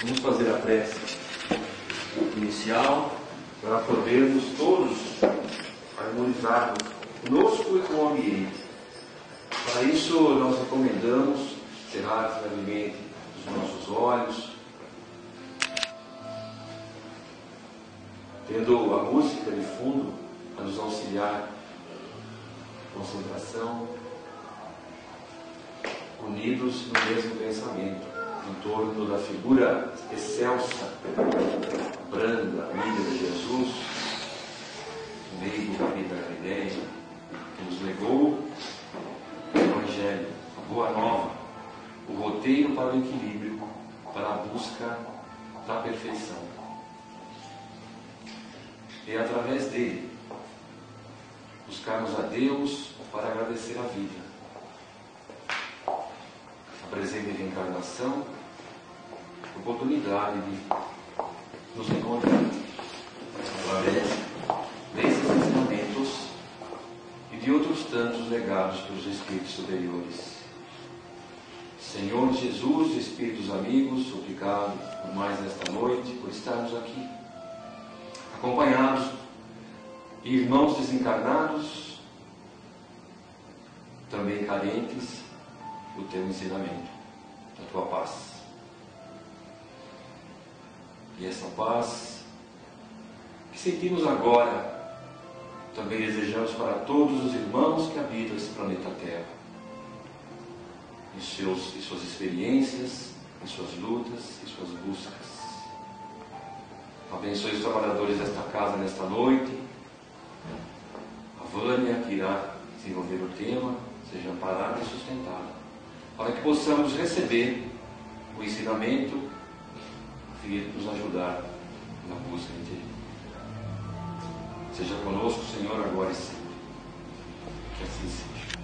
Vamos fazer a prece inicial para podermos todos harmonizarmos conosco e com o ambiente. Para isso, nós recomendamos cerrar levemente os nossos olhos, tendo a música de fundo a nos auxiliar na concentração, unidos no mesmo pensamento, em torno da figura excelsa, branda, amiga de Jesus, no meio da vida galileia, que nos legou o Evangelho, a Boa Nova, o roteiro para o equilíbrio, para a busca da perfeição. E através dele, buscarmos a Deus para agradecer a vida, a presente reencarnação, a oportunidade de nos encontrar através desses ensinamentos e de outros tantos legados pelos Espíritos superiores. Senhor Jesus, Espíritos amigos, obrigado por mais esta noite, por estarmos aqui, acompanhados de irmãos desencarnados, também carentes do teu ensinamento, da tua paz. E essa paz que sentimos agora, também desejamos para todos os irmãos que habitam esse planeta Terra, em suas experiências, em suas lutas, em suas buscas. Abençoe os trabalhadores desta casa nesta noite. A Vânia, que irá desenvolver o tema, seja amparada e sustentada, para que possamos receber o ensinamento e nos ajudar na busca interior. Seja conosco, Senhor, agora e sempre. Que assim seja.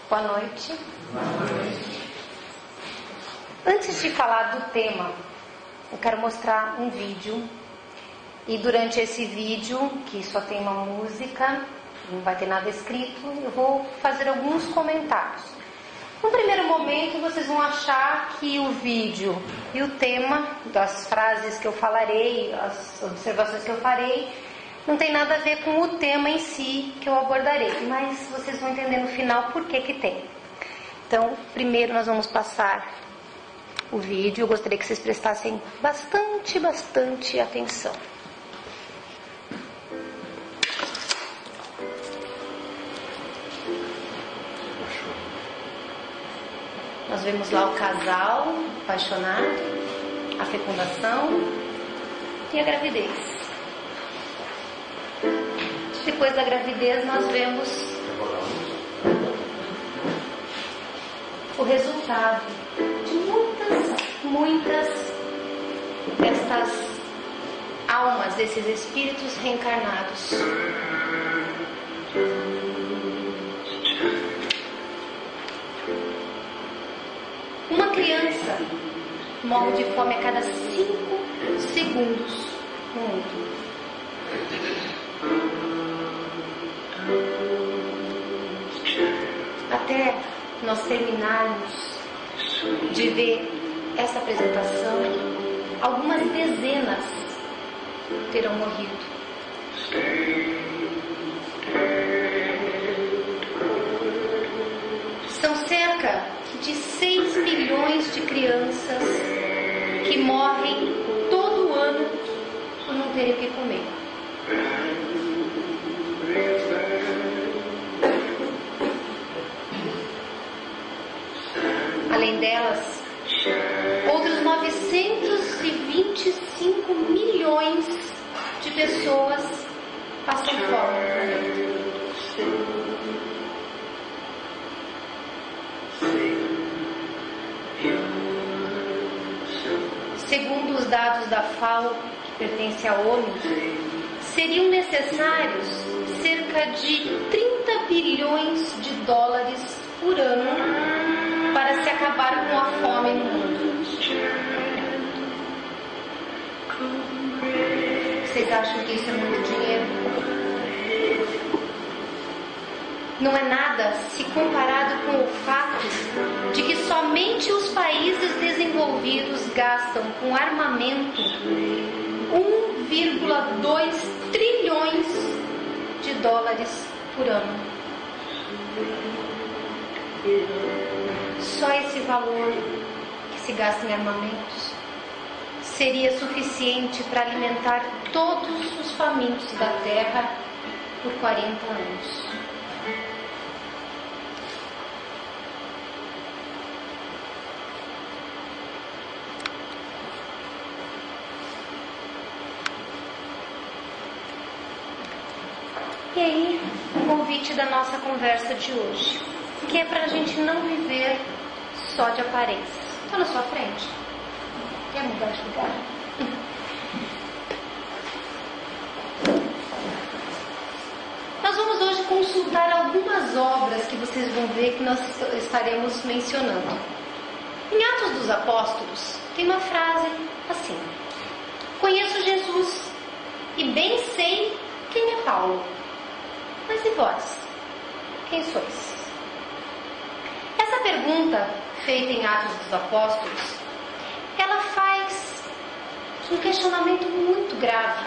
Boa noite. Antes de falar do tema, eu quero mostrar um vídeo. E durante esse vídeo, que só tem uma música, não vai ter nada escrito, eu vou fazer alguns comentários. No primeiro momento, vocês vão achar que o vídeo e o tema, das frases que eu falarei, as observações que eu farei, não tem nada a ver com o tema em si que eu abordarei, mas vocês vão entender no final por que tem. Então, primeiro nós vamos passar o vídeo. Eu gostaria que vocês prestassem bastante atenção. Nós vemos lá o casal apaixonado, a fecundação e a gravidez. Depois da gravidez nós vemos o resultado de muitas destas almas, desses espíritos reencarnados. Uma criança morre de fome a cada 5 segundos no mundo. Até nós terminarmos de ver essa apresentação, algumas dezenas terão morrido. São cerca de 6 milhões de crianças que morrem todo ano por não terem o que comer. Além delas, outros 925 milhões de pessoas passam fome no planeta. Segundo os dados da FAO, que pertence à ONU, seriam necessários cerca de 30 bilhões de dólares por ano para se acabar com a fome no mundo. Vocês acham que isso é muito dinheiro? Não é nada se comparado com o fato de que somente Somente os países desenvolvidos gastam com armamento 1,2 trilhões de dólares por ano. Só esse valor que se gasta em armamentos seria suficiente para alimentar todos os famintos da Terra por 40 anos. E aí, o convite da nossa conversa de hoje, que é para a gente não viver só de aparência. Estou na sua frente. Quer mudar de lugar? Nós vamos hoje consultar algumas obras que vocês vão ver que nós estaremos mencionando. Em Atos dos Apóstolos, tem uma frase assim: conheço Jesus e bem sei quem é Paulo. Mas e vós? Quem sois? Essa pergunta, feita em Atos dos Apóstolos, ela faz um questionamento muito grave.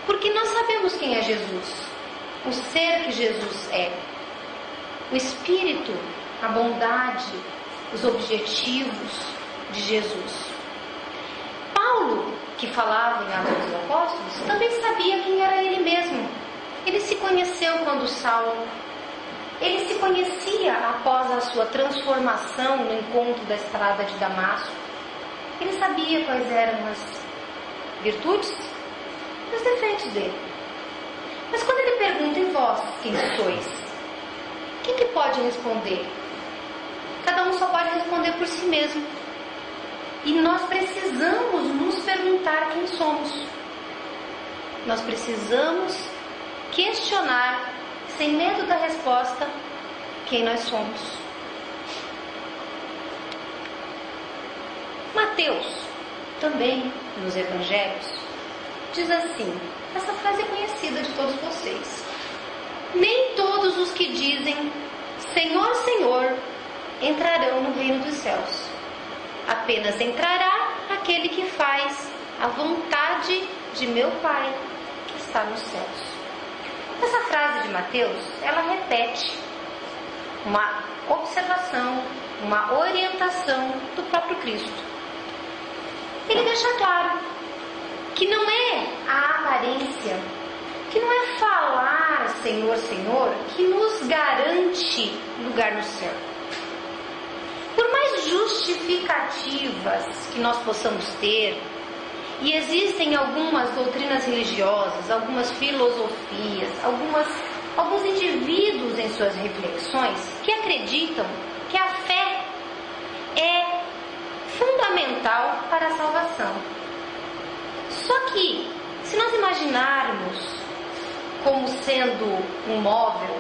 Porque nós sabemos quem é Jesus, o ser que Jesus é, o Espírito, a bondade, os objetivos de Jesus. Paulo, que falava em Atos dos Apóstolos, também sabia quem era ele mesmo. Ele se conheceu quando Saulo. Ele se conhecia após a sua transformação no encontro da estrada de Damasco. Ele sabia quais eram as virtudes e os defeitos dele. Mas quando ele pergunta: em vós, quem sois? Quem que pode responder? Cada um só pode responder por si mesmo. E nós precisamos nos perguntar quem somos. Nós precisamos questionar, sem medo da resposta, quem nós somos. Mateus, também nos Evangelhos, diz assim, essa frase é conhecida de todos vocês: nem todos os que dizem Senhor, Senhor entrarão no reino dos céus. Apenas entrará aquele que faz a vontade de meu Pai que está nos céus. Essa frase de Mateus, ela repete uma observação, uma orientação do próprio Cristo. Ele deixa claro que não é a aparência, que não é falar Senhor, Senhor, que nos garante lugar no céu. Por mais justificativas que nós possamos ter, e existem algumas doutrinas religiosas, algumas filosofias, alguns indivíduos em suas reflexões que acreditam que a fé é fundamental para a salvação. Só que, se nós imaginarmos como sendo um móvel,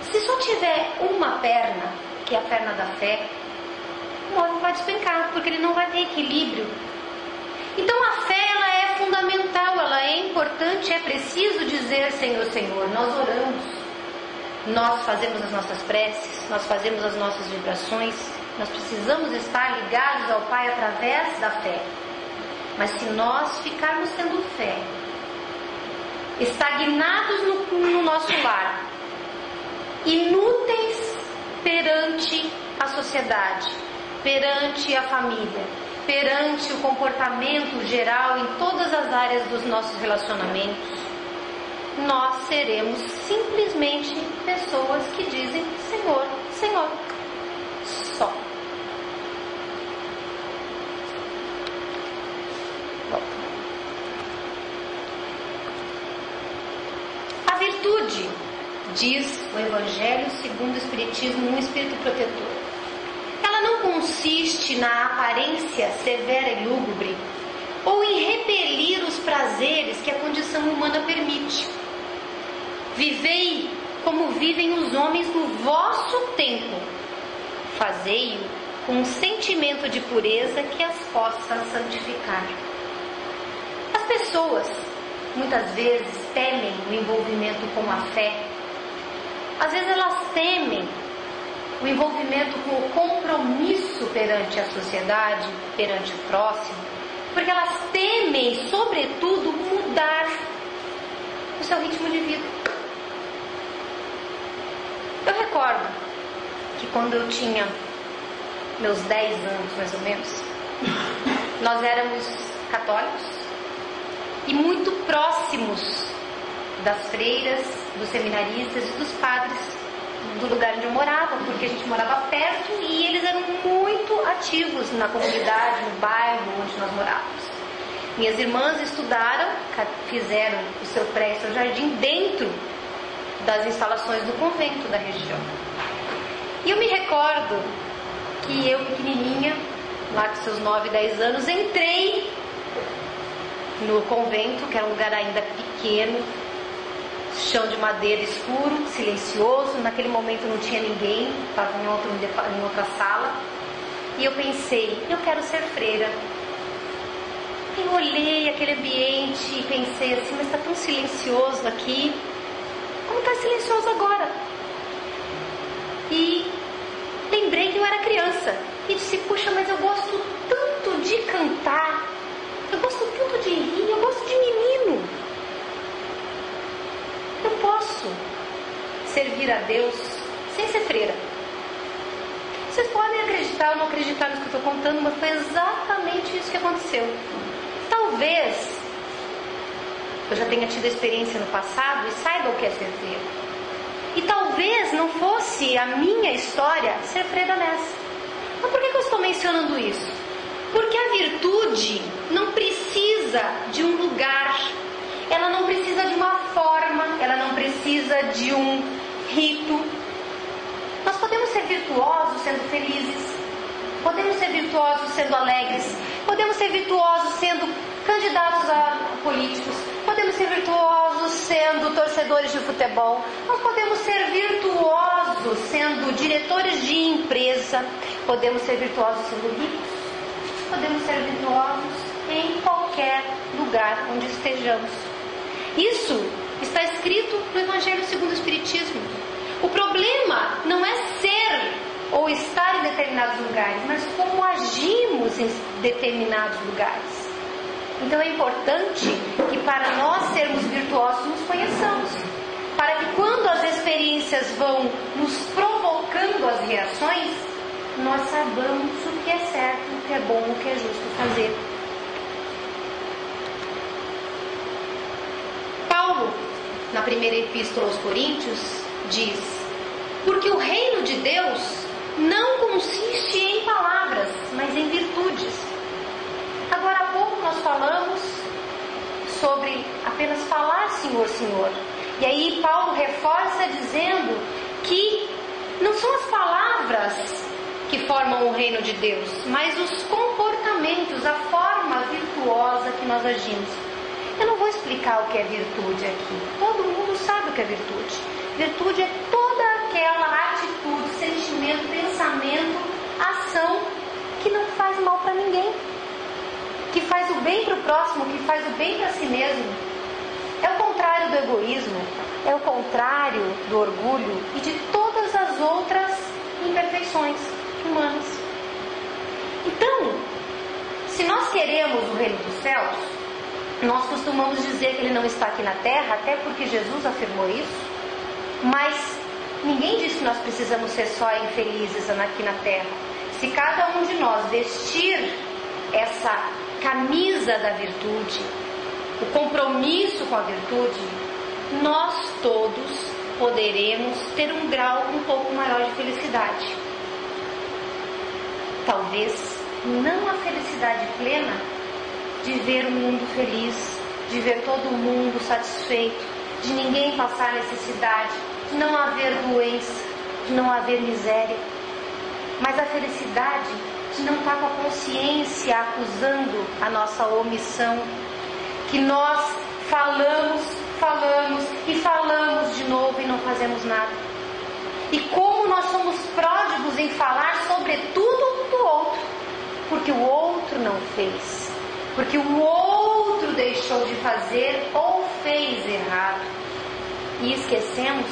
se só tiver uma perna, que é a perna da fé, o móvel vai despencar, porque ele não vai ter equilíbrio. Então a fé, ela é fundamental, ela é importante, é preciso dizer Senhor, Senhor. Nós oramos, nós fazemos as nossas preces, nós fazemos as nossas vibrações, nós precisamos estar ligados ao Pai através da fé. Mas se nós ficarmos tendo fé, estagnados no nosso lar, inúteis perante a sociedade, perante a família, perante o comportamento geral em todas as áreas dos nossos relacionamentos, nós seremos simplesmente pessoas que dizem Senhor, Senhor, só. A virtude, diz o Evangelho segundo o Espiritismo, um espírito protetor. Ela não consiste na aparência severa e lúgubre, ou em repelir os prazeres que a condição humana permite. Vivei como vivem os homens do vosso tempo. Fazei-o com um sentimento de pureza que as possa santificar. As pessoas, muitas vezes, temem o envolvimento com a fé. Às vezes elas temem o envolvimento com o compromisso perante a sociedade, perante o próximo, porque elas temem, sobretudo, mudar o seu ritmo de vida. Eu recordo que quando eu tinha meus 10 anos, mais ou menos, nós éramos católicos e muito próximos das freiras, dos seminaristas e dos padres do lugar onde eu morava, porque a gente morava perto e eles eram muito ativos na comunidade, no bairro onde nós morávamos. Minhas irmãs estudaram, fizeram o seu pré e seu jardim dentro das instalações do convento da região. E eu me recordo que eu, pequenininha, lá com seus 9, 10 anos, entrei no convento, que era um lugar ainda pequeno, chão de madeira escuro, silencioso. Naquele momento não tinha ninguém, estava em outra sala. E eu pensei, eu quero ser freira. Eu olhei aquele ambiente e pensei assim, mas está tão silencioso aqui. Como está silencioso agora? E lembrei que eu era criança. E disse, puxa, mas eu gosto tanto de cantar. Eu gosto tanto de rir, eu gosto de menino. Eu posso servir a Deus sem ser freira. Vocês podem acreditar ou não acreditar no que eu estou contando, mas foi exatamente isso que aconteceu. Talvez eu já tenha tido experiência no passado e saiba o que é ser freira. E talvez não fosse a minha história ser freira nessa. Mas por que eu estou mencionando isso? Porque a virtude não precisa de um lugar, ela não precisa de uma forma, ela não precisa de um rito. Nós podemos ser virtuosos sendo felizes, podemos ser virtuosos sendo alegres, podemos ser virtuosos sendo candidatos a políticos, podemos ser virtuosos sendo torcedores de futebol, nós podemos ser virtuosos sendo diretores de empresa, podemos ser virtuosos sendo ricos, podemos ser virtuosos em qualquer lugar onde estejamos. Isso está escrito no Evangelho segundo o Espiritismo. O problema não é ser ou estar em determinados lugares, mas como agimos em determinados lugares. Então é importante que para nós sermos virtuosos nos conheçamos, para que quando as experiências vão nos provocando as reações, nós saibamos o que é certo, o que é bom, o que é justo fazer. Paulo, na primeira epístola aos Coríntios, diz: porque o reino de Deus não consiste em palavras, mas em virtudes. Agora há pouco nós falamos sobre apenas falar Senhor, Senhor. E aí Paulo reforça dizendo que não são as palavras que formam o reino de Deus, mas os comportamentos, a forma virtuosa que nós agimos. Eu não vou explicar o que é virtude aqui. Todo mundo sabe o que é virtude. Virtude é toda aquela atitude, sentimento, pensamento, ação que não faz mal para ninguém, que faz o bem para o próximo, que faz o bem para si mesmo. É o contrário do egoísmo, é o contrário do orgulho e de todas as outras imperfeições humanas. Então, se nós queremos o reino dos céus, nós costumamos dizer que ele não está aqui na terra, até porque Jesus afirmou isso, mas ninguém diz que nós precisamos ser só infelizes aqui na terra. Se cada um de nós vestir essa camisa da virtude, o compromisso com a virtude, nós todos poderemos ter um grau um pouco maior de felicidade. Talvez não a felicidade plena de ver o mundo feliz, de ver todo mundo satisfeito, de ninguém passar necessidade, de não haver doença, de não haver miséria, mas a felicidade de não estar com a consciência acusando a nossa omissão, que nós falamos e falamos de novo e não fazemos nada. E como nós somos pródigos em falar sobretudo do outro, porque o outro não fez, porque o outro deixou de fazer ou fez errado, e esquecemos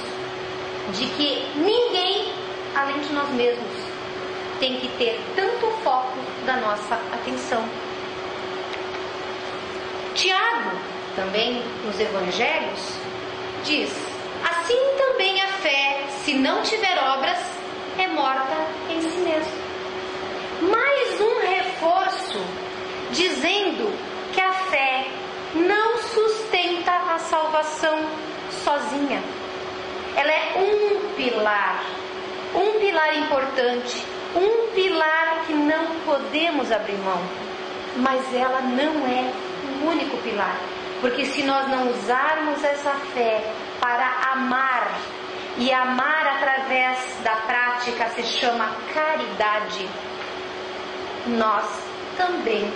de que ninguém, além de nós mesmos, tem que ter tanto foco da nossa atenção. Tiago, também nos Evangelhos, diz: assim também a fé, se não tiver obras, é morta em si mesma. Mais um reforço dizendo que a fé não sustenta a salvação sozinha. Ela é um pilar importante, um pilar que não podemos abrir mão. Mas ela não é o único pilar, porque se nós não usarmos essa fé para amar, e amar através da prática se chama caridade, nós também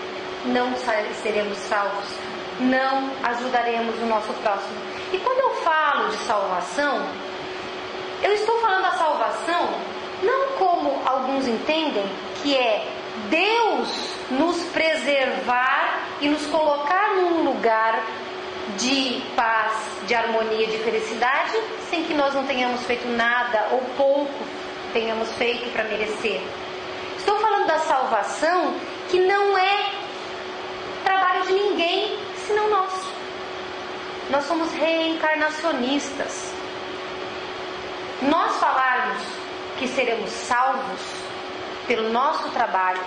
não seremos salvos, não ajudaremos o nosso próximo. E quando eu falo de salvação, eu estou falando da salvação não como alguns entendem, que é Deus nos preservar e nos colocar num lugar de paz, de harmonia, de felicidade, sem que nós não tenhamos feito nada ou pouco tenhamos feito para merecer. Estou falando da salvação que não é trabalho de ninguém senão nosso. Nós somos reencarnacionistas. Nós falarmos que seremos salvos pelo nosso trabalho,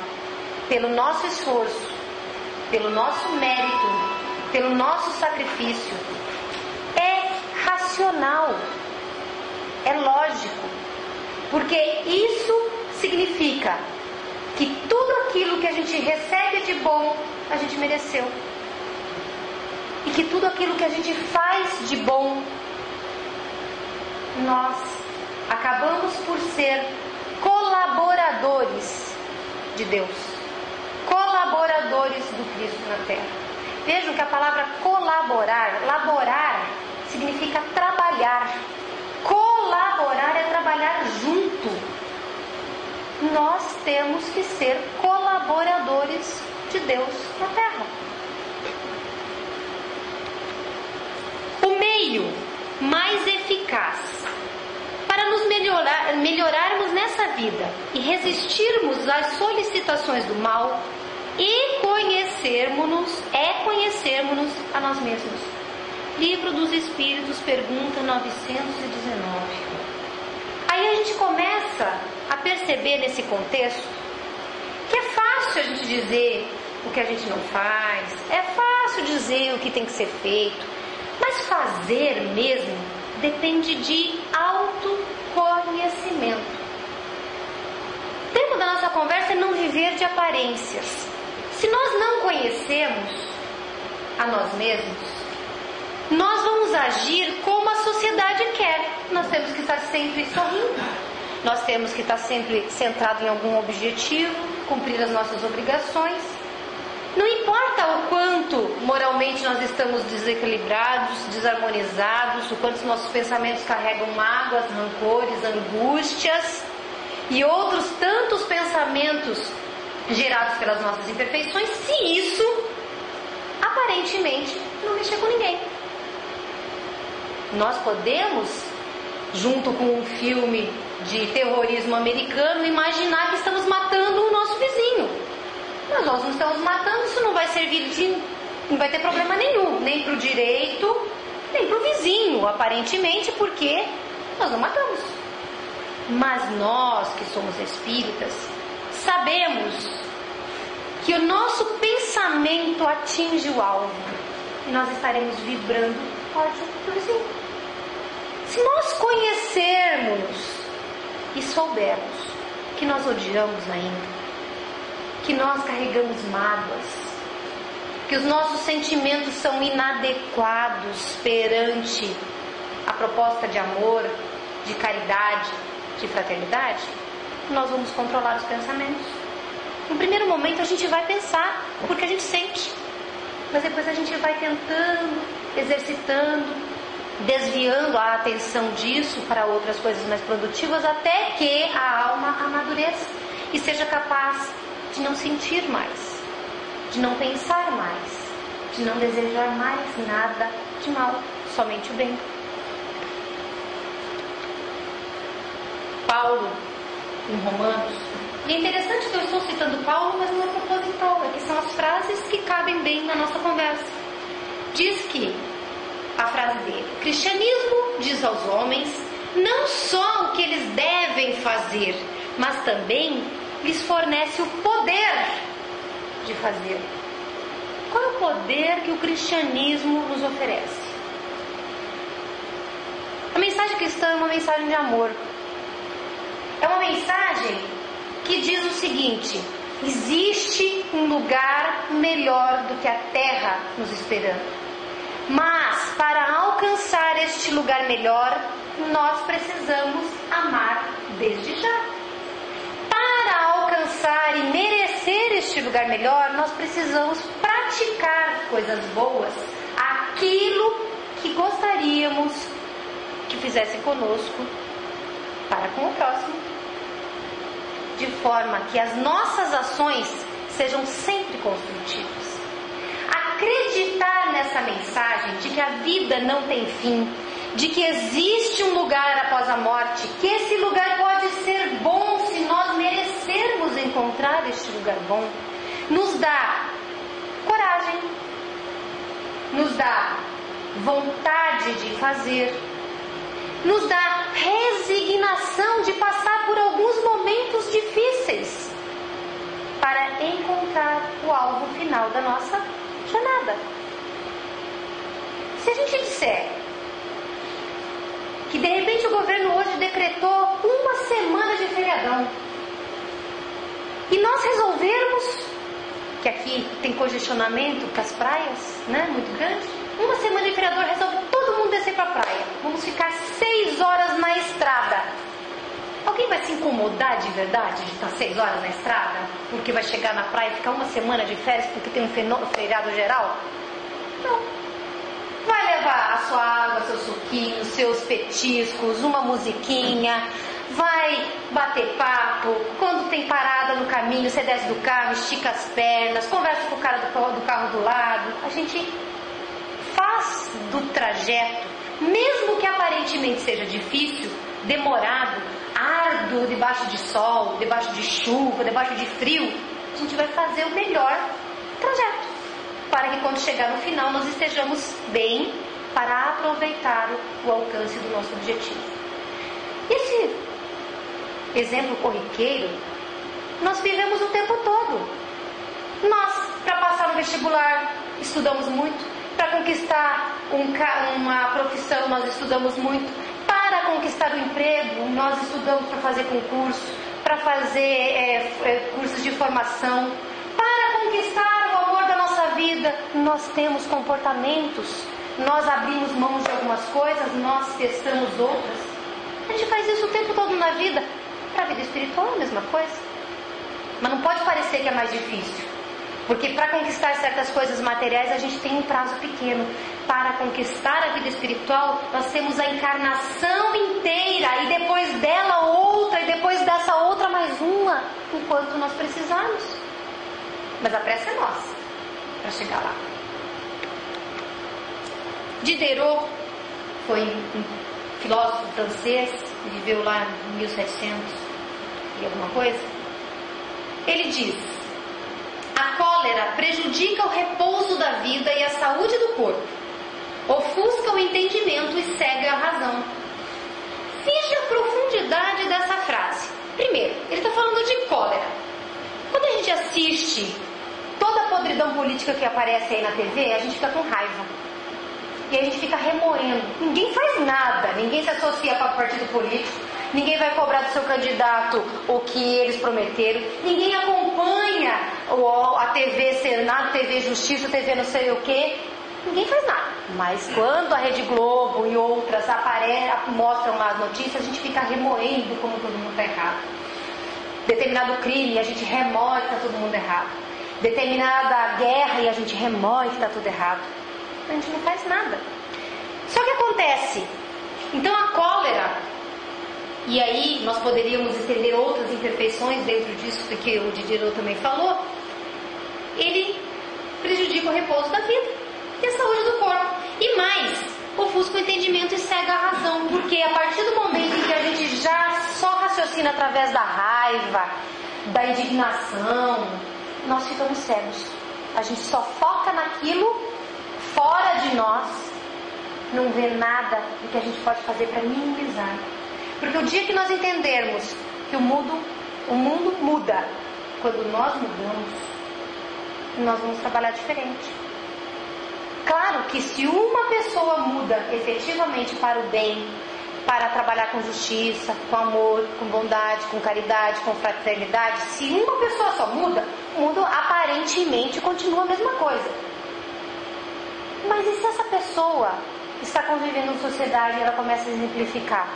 pelo nosso esforço, pelo nosso mérito, pelo nosso sacrifício, é racional, é lógico, porque isso significa que tudo aquilo que a gente recebe de bom, a gente mereceu, e que tudo aquilo que a gente faz de bom, nós acabamos por ser colaboradores de Deus, colaboradores do Cristo na Terra. Vejam que a palavra colaborar, laborar, significa trabalhar. Colaborar é trabalhar junto. Nós temos que ser colaboradores de Deus na Terra. O meio mais eficaz para nos melhorarmos nessa vida e resistirmos às solicitações do mal e conhecermos a nós mesmos. Livro dos Espíritos, pergunta 919. Aí a gente começa a perceber nesse contexto que é fácil a gente dizer o que a gente não faz, é fácil dizer o que tem que ser feito, mas fazer mesmo depende de autoconhecimento. O tema da nossa conversa é não viver de aparências. Se nós não conhecemos a nós mesmos, nós vamos agir como a sociedade quer. Nós temos que estar sempre sorrindo, nós temos que estar sempre centrado em algum objetivo, cumprir as nossas obrigações. Não importa o quanto moralmente nós estamos desequilibrados, desarmonizados, o quanto nossos pensamentos carregam mágoas, rancores, angústias e outros tantos pensamentos gerados pelas nossas imperfeições, se isso aparentemente não mexer com ninguém. Nós podemos, junto com um filme de terrorismo americano, imaginar que estamos matando o nosso vizinho. Mas nós não estamos matando, isso não vai servir não vai ter problema nenhum, nem para o direito, nem para o vizinho, aparentemente, porque nós não matamos. Mas nós que somos espíritas, sabemos que o nosso pensamento atinge o alvo e nós estaremos vibrando ódio do vizinho. Se nós conhecermos e soubermos que nós odiamos ainda, que nós carregamos mágoas, que os nossos sentimentos são inadequados perante a proposta de amor, de caridade, de fraternidade, nós vamos controlar os pensamentos. No primeiro momento a gente vai pensar porque a gente sente, mas depois a gente vai tentando, exercitando, desviando a atenção disso para outras coisas mais produtivas, até que a alma amadureça e seja capaz de não sentir mais, de não pensar mais, de não desejar mais nada de mal, somente o bem. Paulo, em Romanos, E é interessante que eu estou citando Paulo, mas não é proposital, é que são as frases que cabem bem na nossa conversa. Diz que, a frase dele, o cristianismo diz aos homens não só o que eles devem fazer, mas também lhes fornece o poder de fazer. Qual é o poder que o cristianismo nos oferece? A mensagem cristã é uma mensagem de amor. É uma mensagem que diz o seguinte: existe um lugar melhor do que a terra nos esperando. Mas para alcançar este lugar melhor, nós precisamos amar desde já. Para alcançar e merecer este lugar melhor, nós precisamos praticar coisas boas, aquilo que gostaríamos que fizessem conosco para com o próximo, de forma que as nossas ações sejam sempre construtivas. Acreditar nessa mensagem de que a vida não tem fim, de que existe um lugar após a morte, que esse lugar pode ser bom se nós merecermos encontrar este lugar bom, nos dá coragem, nos dá vontade de fazer, nos dá resignação de passar por alguns momentos difíceis para encontrar o alvo final da nossa jornada. Se a gente disser que de repente o governo hoje decretou uma semana de feriadão e nós resolvermos, que aqui tem congestionamento com as praias, né, muito grande, uma semana de feriador resolve todo mundo descer para a praia, vamos ficar 6 horas na estrada. Alguém vai se incomodar de verdade de estar 6 horas na estrada? Porque vai chegar na praia e ficar uma semana de férias porque tem um feriado geral? Não. Vai levar a sua água, seu suquinho, seus petiscos, uma musiquinha, vai bater papo. Quando tem parada no caminho, você desce do carro, estica as pernas, conversa com o cara do carro do lado. A gente faz do trajeto, mesmo que aparentemente seja difícil, demorado, árduo, debaixo de sol, debaixo de chuva, debaixo de frio, a gente vai fazer o melhor trajeto, para que quando chegar no final nós estejamos bem para aproveitar o alcance do nosso objetivo. Esse exemplo corriqueiro nós vivemos o tempo todo. Nós, para passar no vestibular, estudamos muito. Para conquistar uma profissão, nós estudamos muito. Para conquistar o emprego, nós estudamos para fazer concurso, para fazer cursos de formação. Para conquistar o amor da nossa vida, nós temos comportamentos, nós abrimos mãos de algumas coisas, nós testamos outras. A gente faz isso o tempo todo na vida. Para a vida espiritual é a mesma coisa. Mas não pode parecer que é mais difícil. Porque para conquistar certas coisas materiais a gente tem um prazo pequeno. Para conquistar a vida espiritual nós temos a encarnação inteira, e depois dela outra, e depois dessa outra mais uma, enquanto nós precisarmos. Mas a pressa é nossa para chegar lá. Diderot foi um filósofo francês, viveu lá em 1700 e alguma coisa. Ele diz: a cólera prejudica o repouso da vida e a saúde do corpo, ofusca o entendimento e cega a razão. Veja a profundidade dessa frase. Primeiro, ele está falando de cólera. Quando a gente assiste toda a podridão política que aparece aí na TV, a gente fica com raiva. E a gente fica remoendo. Ninguém faz nada, ninguém se associa para o partido político, ninguém vai cobrar do seu candidato o que eles prometeram, ninguém acompanha a TV Senado, TV Justiça, TV não sei o que. Ninguém faz nada. Mas quando a Rede Globo e outras mostram lá as notícias, a gente fica remoendo como todo mundo está errado. Determinado crime, a gente remoe que está todo mundo errado. Determinada guerra e a gente remoe que está tudo errado. A gente não faz nada. Só que acontece, então a cólera, e aí nós poderíamos estender outras imperfeições dentro disso que o Diderot também falou, ele prejudica o repouso da vida e a saúde do corpo. E mais, ofusca o entendimento e cega a razão, porque a partir do momento em que a gente já só raciocina através da raiva, da indignação, nós ficamos cegos. A gente só foca naquilo fora de nós, não vê nada do que a gente pode fazer para minimizar. Porque o dia que nós entendermos que o mundo muda, quando nós mudamos, nós vamos trabalhar diferente. Claro que se uma pessoa muda efetivamente para o bem, para trabalhar com justiça, com amor, com bondade, com caridade, com fraternidade, se uma pessoa só muda, o mundo aparentemente continua a mesma coisa. Mas e se essa pessoa está convivendo em sociedade e ela começa a exemplificar?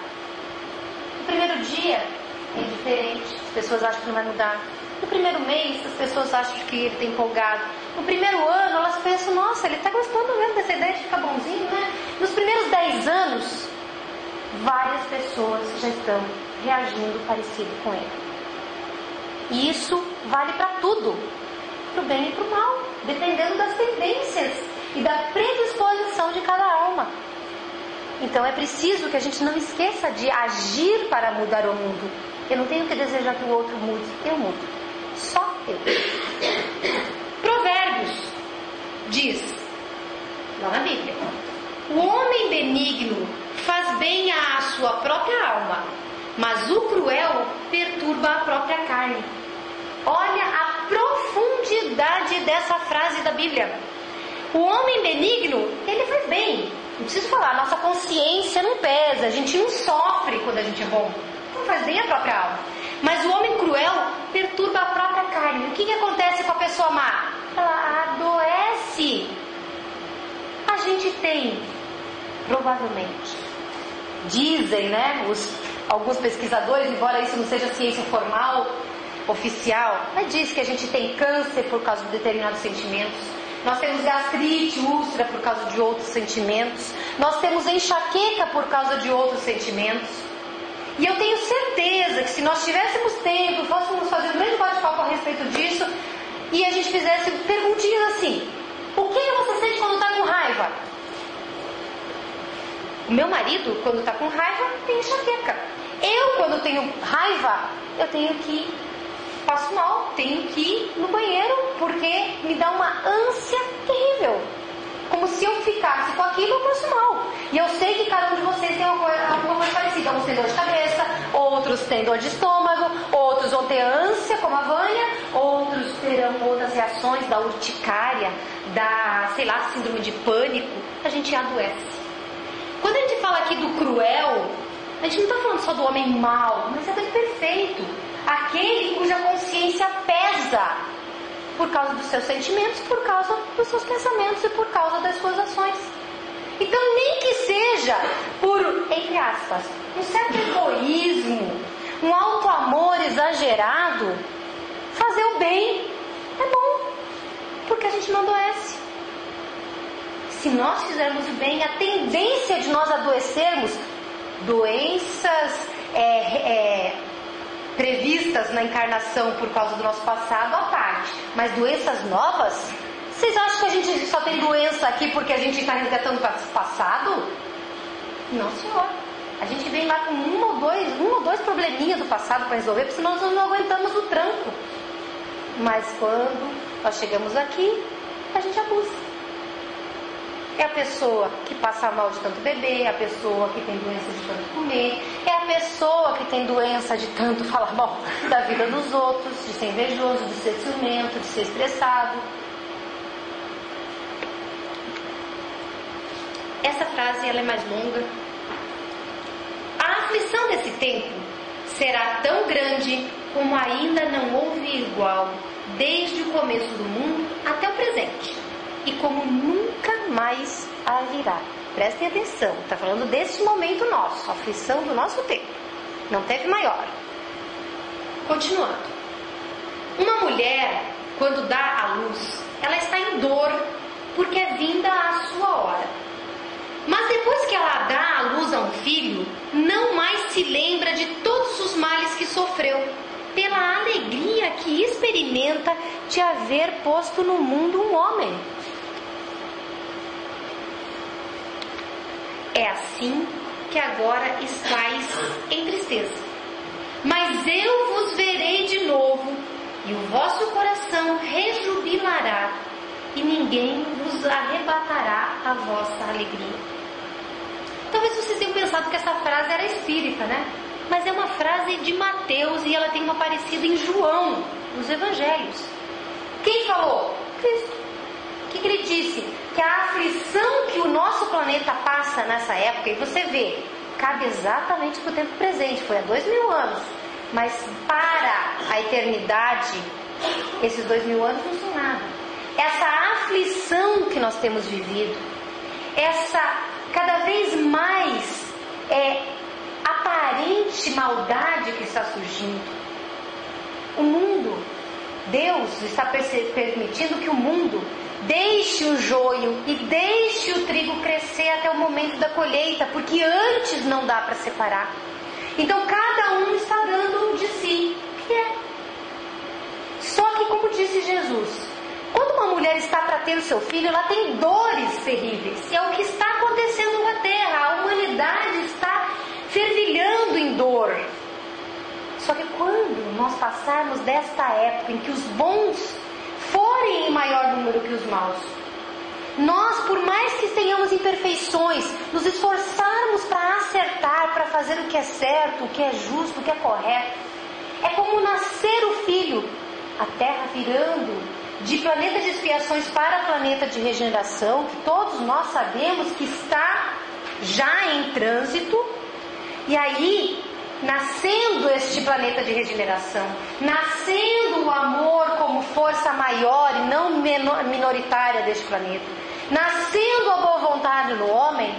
No primeiro dia é diferente, as pessoas acham que não vai mudar. No primeiro mês, as pessoas acham que ele está empolgado. No primeiro ano, elas pensam, nossa, ele está gostando mesmo dessa ideia de ficar bonzinho, né? Nos primeiros 10 anos, várias pessoas já estão reagindo parecido com ele. E isso vale para tudo, para o bem e para o mal, dependendo das tendências e da predisposição de cada alma. Então é preciso que a gente não esqueça de agir para mudar o mundo. Eu não tenho que desejar que o outro mude, eu mudo. Só eu. Provérbios diz, lá na Bíblia: o homem benigno faz bem à sua própria alma, mas o cruel perturba a própria carne. Olha a profundidade dessa frase da Bíblia. O homem benigno, ele faz bem. Não preciso falar, nossa consciência não pesa, a gente não sofre quando a gente é bom. Não faz bem a própria alma. Mas o homem cruel perturba a própria carne. O que acontece com a pessoa má? Ela adoece. A gente tem, provavelmente, dizem, né, alguns pesquisadores, embora isso não seja ciência formal, oficial, mas diz que a gente tem câncer por causa de determinados sentimentos. Nós temos gastrite, úlcera por causa de outros sentimentos. Nós temos enxaqueca por causa de outros sentimentos. E eu tenho certeza que se nós tivéssemos tempo, fôssemos fazer um grande bate-papo a respeito disso, e a gente fizesse perguntinhas assim: o que você sente quando está com raiva? O meu marido, quando está com raiva, tem enxaqueca. Eu, quando tenho raiva, eu tenho que passo mal, tenho que ir no banheiro, porque me dá uma ânsia terrível. Como se eu ficasse com aquilo, eu passo mal. E eu sei que cada um de vocês tem alguma coisa parecida. Uns têm dor de cabeça, outros têm dor de estômago, outros vão ter ânsia, como a Vânia, outros terão outras reações da urticária, da, sei lá, síndrome de pânico. A gente adoece. Quando a gente fala aqui do cruel, a gente não está falando só do homem mau, mas é do perfeito. Aquele cuja consciência pesa por causa dos seus sentimentos, por causa dos seus pensamentos e por causa das suas ações. Então, nem que seja por, entre aspas, um certo egoísmo, um auto-amor exagerado, fazer o bem é bom, porque a gente não adoece. Se nós fizermos o bem, a tendência de nós adoecermos, doenças previstas na encarnação por causa do nosso passado à parte, mas doenças novas, vocês acham que a gente só tem doença aqui porque a gente está resgatando o passado? Não, senhor. A gente vem lá com um ou dois probleminhas do passado para resolver, porque senão nós não aguentamos o tranco. Mas quando nós chegamos aqui, a gente abusa. É a pessoa que passa mal de tanto beber, é a pessoa que tem doença de tanto comer, é a pessoa que tem doença de tanto falar mal da vida dos outros, de ser invejoso, de ser ciumento, de ser estressado. Essa frase ela é mais longa. A aflição desse tempo será tão grande como ainda não houve igual, desde o começo do mundo até o presente. E como nunca mais haverá. Prestem atenção, está falando desse momento nosso, a aflição do nosso tempo. Não teve maior. Continuando. Uma mulher, quando dá à luz, ela está em dor, porque é vinda a sua hora. Mas depois que ela dá à luz a um filho, não mais se lembra de todos os males que sofreu, pela alegria que experimenta de haver posto no mundo um homem. É assim que agora estáis em tristeza. Mas eu vos verei de novo, e o vosso coração rejubilará, e ninguém vos arrebatará a vossa alegria. Talvez vocês tenham pensado que essa frase era espírita, né? Mas é uma frase de Mateus e ela tem uma parecida em João, nos Evangelhos. Quem falou? Cristo. O que ele disse? Que a aflição que o nosso planeta passa nessa época, e você vê, cabe exatamente para o tempo presente, foi há 2000 anos. Mas para a eternidade, esses 2000 anos não são nada. Essa aflição que nós temos vivido, essa cada vez mais aparente maldade que está surgindo, o mundo, Deus está permitindo que o mundo deixe o joio e deixe o trigo crescer até o momento da colheita, porque antes não dá para separar. Então cada um está dando de si, que é. Só que, como disse Jesus, quando uma mulher está para ter o seu filho, ela tem dores terríveis. É o que está acontecendo na Terra. A humanidade está fervilhando em dor. Só que quando nós passarmos desta época em que os bons forem em maior número que os maus, nós, por mais que tenhamos imperfeições, nos esforçarmos para acertar, para fazer o que é certo, o que é justo, o que é correto, é como nascer o filho, a Terra virando de planeta de expiações para planeta de regeneração, que todos nós sabemos que está já em trânsito. E aí, nascendo este planeta de regeneração, nascendo o amor como força maior e não minoritária deste planeta, nascendo a boa vontade no homem,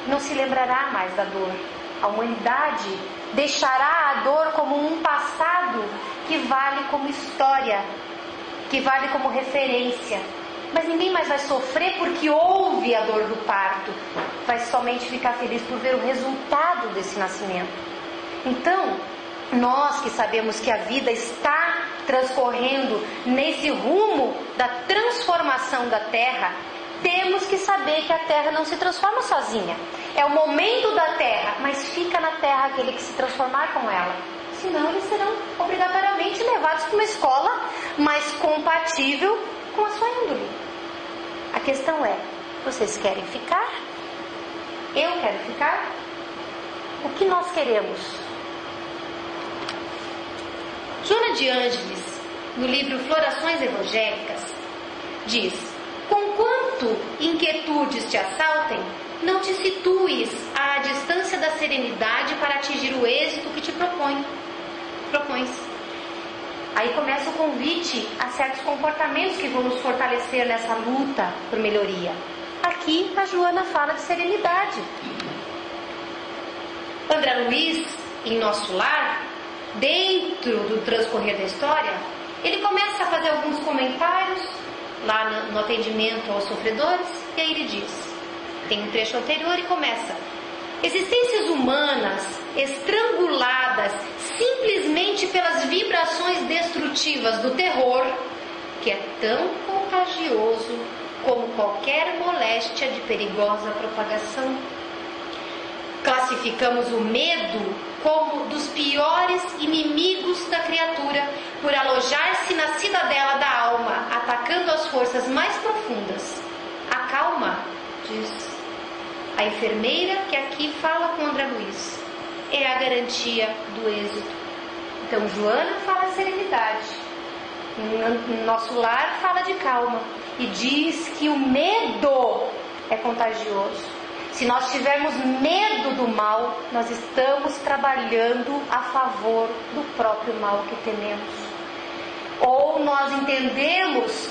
não se lembrará mais da dor. A humanidade deixará a dor como um passado que vale como história, que vale como referência. Mas ninguém mais vai sofrer porque houve a dor do parto. Vai somente ficar feliz por ver o resultado desse nascimento. Então, nós que sabemos que a vida está transcorrendo nesse rumo da transformação da Terra, temos que saber que a Terra não se transforma sozinha. É o momento da Terra, mas fica na Terra aquele que se transformar com ela. Senão eles serão obrigatoriamente levados para uma escola mais compatível com a sua índole. A questão é, vocês querem ficar? Eu quero ficar? O que nós queremos? Joana de Ângeles, no livro Florações Evangélicas, diz: conquanto inquietudes te assaltem, não te situes à distância da serenidade para atingir o êxito que te propões. Aí começa o convite a certos comportamentos que vão nos fortalecer nessa luta por melhoria. Aqui a Joana fala de serenidade. André Luiz, em Nosso Lar, dentro do transcorrer da história, ele começa a fazer alguns comentários lá no atendimento aos sofredores, e aí ele diz, tem um trecho anterior e começa: existências humanas estranguladas simplesmente pelas vibrações destrutivas do terror, que é tão contagioso como qualquer moléstia de perigosa propagação. Classificamos o medo como dos piores inimigos da criatura, por alojar-se na cidadela da alma, atacando as forças mais profundas. A calma, diz a enfermeira que aqui fala com André Luiz, é a garantia do êxito. Então Joana fala de serenidade, no Nosso Lar fala de calma e diz que o medo é contagioso. Se nós tivermos medo do mal, nós estamos trabalhando a favor do próprio mal que tememos. Ou nós entendemos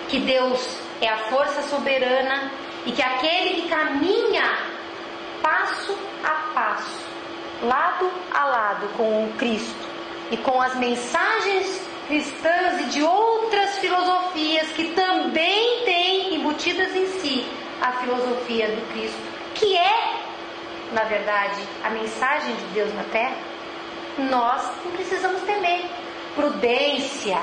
que Deus é a força soberana e que aquele que caminha passo a passo, lado a lado com o Cristo e com as mensagens cristãs e de outras filosofias que também têm embutidas em si a filosofia do Cristo, que é, na verdade, a mensagem de Deus na Terra, nós não precisamos temer. Prudência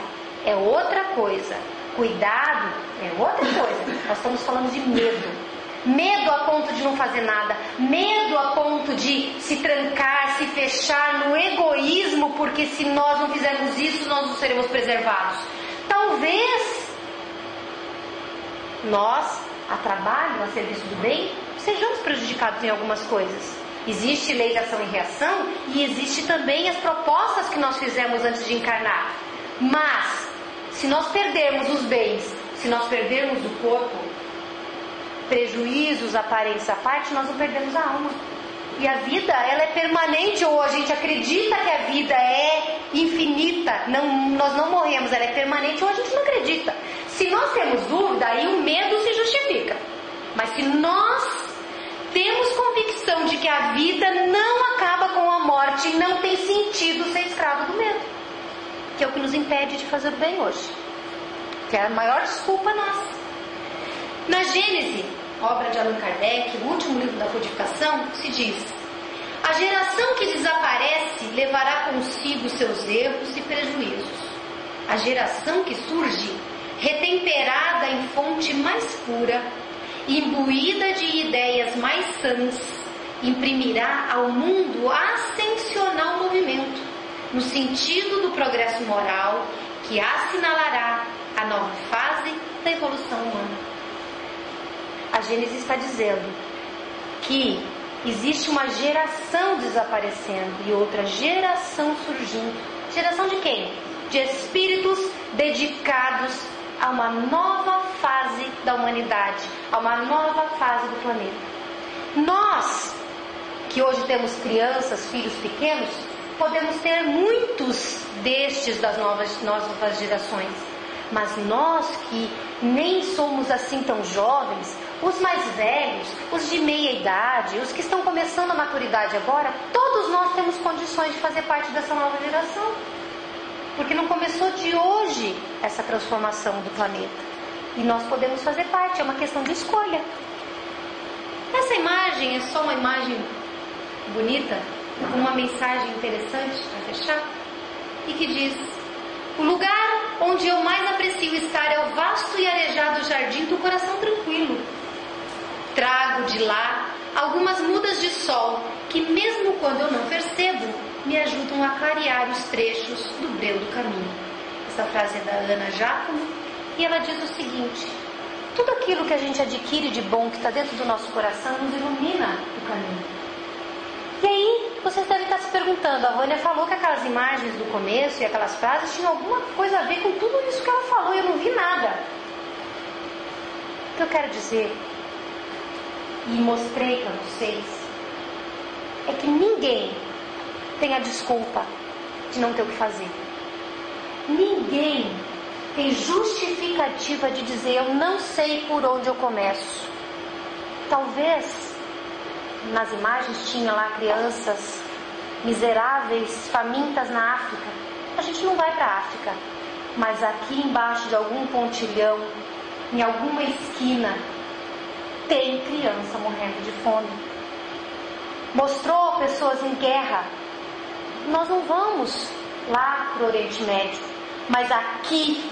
é outra coisa, cuidado é outra coisa. Nós estamos falando de medo. Medo a ponto de não fazer nada. Medo a ponto de se trancar, se fechar no egoísmo, porque se nós não fizermos isso, nós não seremos preservados. Talvez nós, a trabalho, a serviço do bem, sejamos prejudicados em algumas coisas. Existe lei de ação e reação, e existe também as propostas que nós fizemos antes de encarnar. Mas, se nós perdermos os bens, se nós perdermos o corpo, prejuízos aparentes à parte, nós não perdemos a alma. E a vida, ela é permanente, ou a gente acredita que a vida é infinita, nós não morremos, ela é permanente, ou a gente não acredita. Se nós temos dúvida, aí o medo se justifica. Mas se nós temos convicção de que a vida não acaba com a morte, não tem sentido ser escravo do medo, que é o que nos impede de fazer o bem hoje, que é a maior desculpa nossa. Na Gênese, obra de Allan Kardec, o último livro da codificação, se diz: a geração que desaparece levará consigo seus erros e prejuízos. A geração que surge, retemperada em fonte mais pura, imbuída de ideias mais sãs, imprimirá ao mundo ascensional movimento, no sentido do progresso moral, que assinalará a nova fase da evolução humana. A Gênesis está dizendo que existe uma geração desaparecendo e outra geração surgindo. Geração de quem? De espíritos dedicados a uma nova fase da humanidade, a uma nova fase do planeta. Nós, que hoje temos crianças, filhos pequenos, podemos ter muitos destes das novas gerações. Mas nós que nem somos assim tão jovens, os mais velhos, os de meia idade, os que estão começando a maturidade agora, todos nós temos condições de fazer parte dessa nova geração. Porque não começou de hoje essa transformação do planeta. E nós podemos fazer parte, é uma questão de escolha. Essa imagem é só uma imagem bonita, com uma mensagem interessante para fechar, e que diz: o lugar onde eu mais aprecio estar é o vasto e arejado jardim do coração tranquilo. Trago de lá algumas mudas de sol que, mesmo quando eu não percebo, me ajudam a clarear os trechos do breu do caminho. Essa frase é da Ana Giacomo e ela diz o seguinte: tudo aquilo que a gente adquire de bom que está dentro do nosso coração nos ilumina o caminho. E aí vocês devem estar se perguntando, a Vânia falou que aquelas imagens do começo e aquelas frases tinham alguma coisa a ver com tudo isso que ela falou e eu não vi nada. O que eu quero dizer e mostrei para vocês é que ninguém tem a desculpa de não ter o que fazer. Ninguém tem justificativa de dizer eu não sei por onde eu começo. Talvez nas imagens tinha lá crianças miseráveis, famintas na África. A gente não vai para a África, mas aqui embaixo de algum pontilhão, em alguma esquina, tem criança morrendo de fome. Mostrou pessoas em guerra. Nós não vamos lá para o Oriente Médio, mas aqui,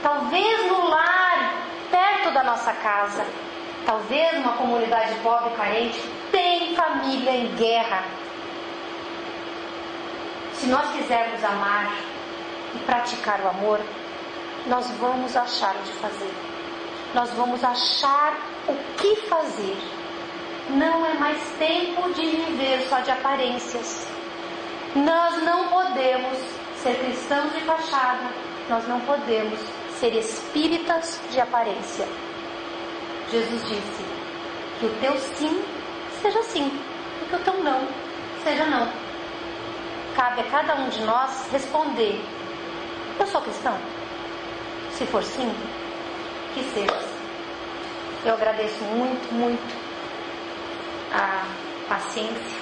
talvez no lar, perto da nossa casa, talvez numa comunidade pobre e carente, tem família em guerra. Se nós quisermos amar e praticar o amor, nós vamos achar o de fazer. Nós vamos achar o que fazer. Não é mais tempo de viver só de aparências. Nós não podemos ser cristãos de fachada. Nós não podemos ser espíritas de aparência. Jesus disse que o teu sim seja sim, e que o teu não seja não. Cabe a cada um de nós responder: eu sou cristão? Se for sim, que seja. Eu agradeço muito, muito a paciência,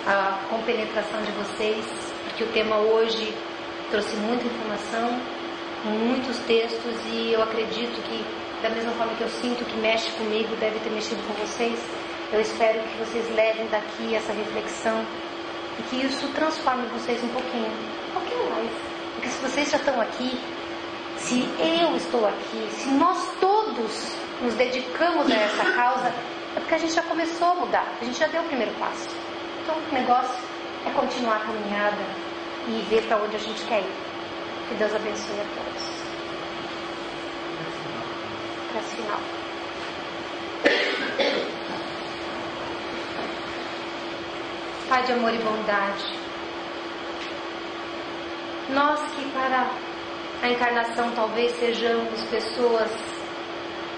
a compenetração de vocês, porque o tema hoje trouxe muita informação, muitos textos, e eu acredito que, da mesma forma que eu sinto que mexe comigo, deve ter mexido com vocês. Eu espero que vocês levem daqui essa reflexão e que isso transforme vocês um pouquinho mais. Porque se vocês já estão aqui, se eu estou aqui, se nós todos nos dedicamos a essa causa, é porque a gente já começou a mudar, a gente já deu o primeiro passo. Então o negócio é continuar a caminhada e ver para onde a gente quer ir. Que Deus abençoe a todos. Prece final. Pai de amor e bondade, nós que para a encarnação talvez sejamos pessoas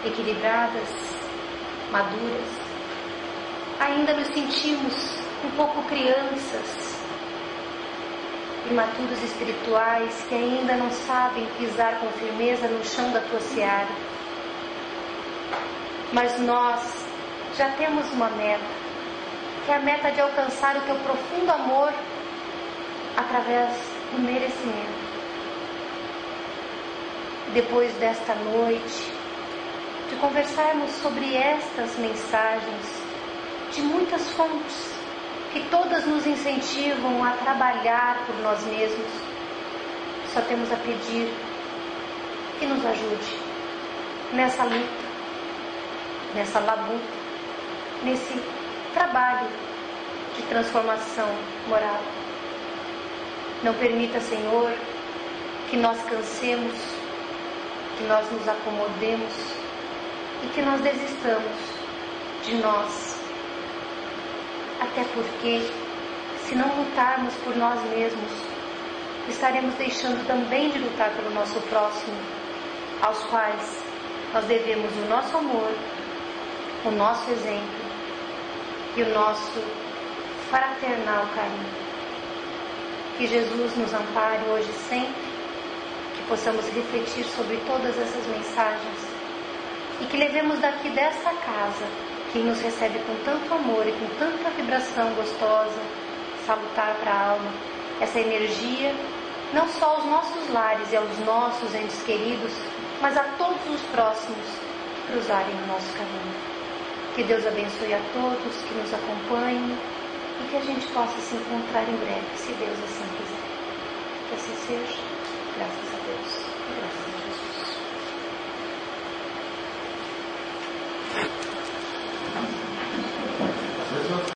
equilibradas, maduras, ainda nos sentimos um pouco crianças, imaturos espirituais que ainda não sabem pisar com firmeza no chão da tua seara. Mas nós já temos uma meta, que é a meta de alcançar o teu profundo amor através do merecimento. Depois desta noite, de conversarmos sobre estas mensagens de muitas fontes, que todas nos incentivam a trabalhar por nós mesmos, só temos a pedir que nos ajude nessa luta, nessa labuta, nesse trabalho de transformação moral. Não permita, Senhor, que nós cansemos, que nós nos acomodemos e que nós desistamos de nós. Até porque, se não lutarmos por nós mesmos, estaremos deixando também de lutar pelo nosso próximo, aos quais nós devemos o nosso amor, o nosso exemplo e o nosso fraternal carinho. Que Jesus nos ampare hoje e sempre, que possamos refletir sobre todas essas mensagens e que levemos daqui dessa casa quem nos recebe com tanto amor e com tanta vibração gostosa, salutar para a alma, essa energia, não só aos nossos lares e aos nossos entes queridos, mas a todos os próximos que cruzarem o nosso caminho. Que Deus abençoe a todos que nos acompanhem e que a gente possa se encontrar em breve, se Deus assim quiser. Que assim seja. Graças a Deus e graças a Jesus.